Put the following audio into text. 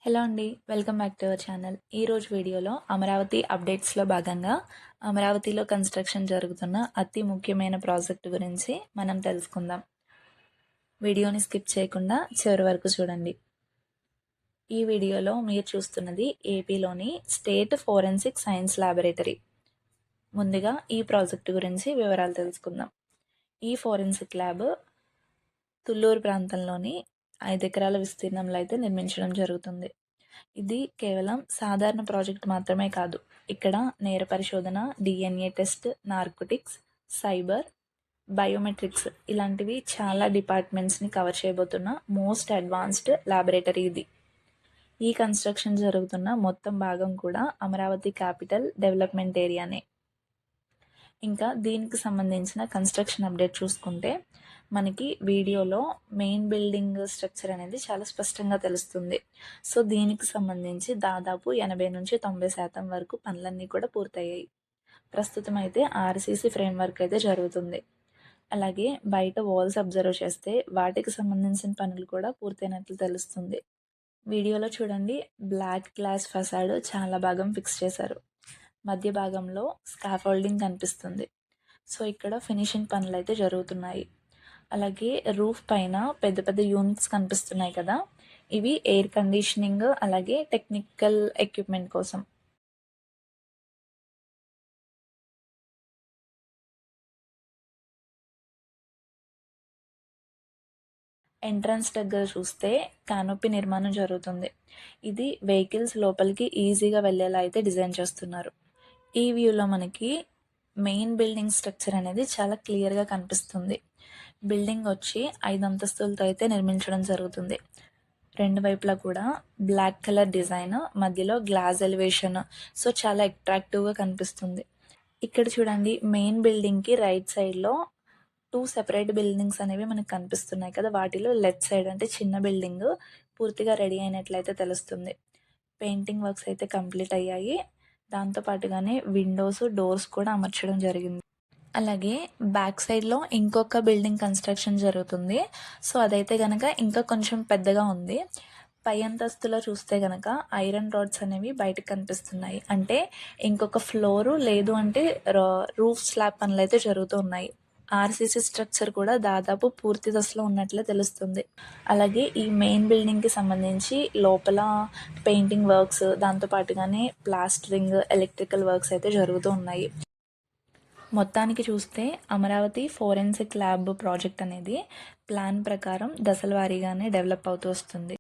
Hello అండి. Welcome back to our channel. ఈరోజు వీడియోలో అమరావతి అప్డేట్స్లో భాగంగా అమరావతిలో కన్స్ట్రక్షన్ జరుగుతున్న అతి ముఖ్యమైన ప్రాజెక్టు గురించి మనం తెలుసుకుందాం. వీడియోని స్కిప్ చేయకుండా చివరి వరకు చూడండి. ఈ వీడియోలో మీరు చూస్తున్నది ఏపీలోని స్టేట్ ఫోరెన్సిక్ సైన్స్ ల్యాబొరేటరీ. ముందుగా ఈ ప్రాజెక్టు గురించి వివరాలు తెలుసుకుందాం. ఈ ఫోరెన్సిక్ ల్యాబ్ తుళ్ళూరు ప్రాంతంలోని 5 ఎకరాల విస్తీర్ణంలో అయితే నిర్మించడం జరుగుతుంది. ఇది కేవలం సాధారణ ప్రాజెక్ట్ మాత్రమే కాదు. ఇక్కడ నేర పరిశోధన, DNA test, narcotics, cyber, biometrics ఇలాంటివి చాలా డిపార్ట్మెంట్స్ని కవర్ చేయబోతున్న మోస్ట్ అడ్వాన్స్డ్ ల్యాబొరేటరీ ఇది. ఈ కన్స్ట్రక్షన్ జరుగుతున్న మొత్తం భాగం కూడా అమరావతి క్యాపిటల్ డెవలప్మెంట్ ఏరియానే. ఇంకా దీనికి సంబంధించిన కన్స్ట్రక్షన్ అప్డేట్ చూసుకుంటే మనకి వీడియోలో మెయిన్ బిల్డింగ్ స్ట్రక్చర్ అనేది చాలా స్పష్టంగా తెలుస్తుంది. సో దీనికి సంబంధించి దాదాపు 80-90% వరకు పనులన్నీ కూడా పూర్తయ్యాయి. ప్రస్తుతం అయితే RCC ఫ్రేమ్వర్క్ అయితే జరుగుతుంది. అలాగే బయట వాల్స్ అబ్జర్వ్ చేస్తే వాటికి సంబంధించిన పనులు కూడా పూర్తయినట్లు తెలుస్తుంది. వీడియోలో చూడండి, బ్లాక్ గ్లాస్ ఫసాడ్ చాలా భాగం ఫిక్స్ చేశారు. మధ్య భాగంలో స్కాఫోల్డింగ్ కనిపిస్తుంది. సో ఇక్కడ ఫినిషింగ్ పనులు అయితే జరుగుతున్నాయి. అలాగే రూఫ్ పైన పెద్ద పెద్ద యూనిట్స్ కనిపిస్తున్నాయి కదా, ఇవి ఎయిర్ కండిషనింగ్ అలాగే టెక్నికల్ ఎక్విప్మెంట్ కోసం. ఎంట్రన్స్ దగ్గర చూస్తే కానోపీ నిర్మాణం జరుగుతుంది. ఇది వెహికల్స్ లోపలికి ఈజీగా వెళ్ళేలా అయితే డిజైన్ చేస్తున్నారు. ఈ వ్యూలో మనకి మెయిన్ బిల్డింగ్ స్ట్రక్చర్ అనేది చాలా క్లియర్గా కనిపిస్తుంది. బిల్డింగ్ వచ్చి 5 అంతస్తులతో అయితే నిర్మించడం జరుగుతుంది. రెండు వైపులా కూడా బ్లాక్ కలర్ డిజైన్, మధ్యలో గ్లాస్ ఎలివేషన్, సో చాలా అట్రాక్టివ్గా కనిపిస్తుంది. ఇక్కడ చూడండి, మెయిన్ బిల్డింగ్కి రైట్ సైడ్లో 2 సెపరేట్ బిల్డింగ్స్ అనేవి మనకు కనిపిస్తున్నాయి కదా, వాటిలో లెఫ్ట్ సైడ్ అంటే చిన్న బిల్డింగ్ పూర్తిగా రెడీ అయినట్లయితే తెలుస్తుంది. పెయింటింగ్ వర్క్స్ అయితే కంప్లీట్ అయ్యాయి. దాంతోపాటుగానే విండోస్, డోర్స్ కూడా అమర్చడం జరిగింది. అలాగే బ్యాక్ సైడ్లో ఇంకొక బిల్డింగ్ కన్స్ట్రక్షన్ జరుగుతుంది. సో అదైతే కనుక ఇంకా కొంచెం పెద్దగా ఉంది. పై అంతస్తులో చూస్తే కనుక ఐరన్ రాడ్స్ అనేవి బయటకు కనిపిస్తున్నాయి. అంటే ఇంకొక ఫ్లోరు లేదు అంటే రూఫ్ స్లాబ్ పనులు అయితే జరుగుతూ ఉన్నాయి. RCC స్ట్రక్చర్ కూడా దాదాపు పూర్తి దశలో ఉన్నట్లే తెలుస్తుంది. అలాగే ఈ మెయిన్ బిల్డింగ్కి సంబంధించి లోపల పెయింటింగ్ వర్క్స్, దాంతోపాటుగానే ప్లాస్టరింగ్, ఎలక్ట్రికల్ వర్క్స్ అయితే జరుగుతూ ఉన్నాయి. మొత్తానికి చూస్తే అమరావతి ఫోరెన్సిక్ ల్యాబ్ ప్రాజెక్ట్ అనేది ప్లాన్ ప్రకారం దశల వారీగానే డెవలప్ అవుతూ వస్తుంది.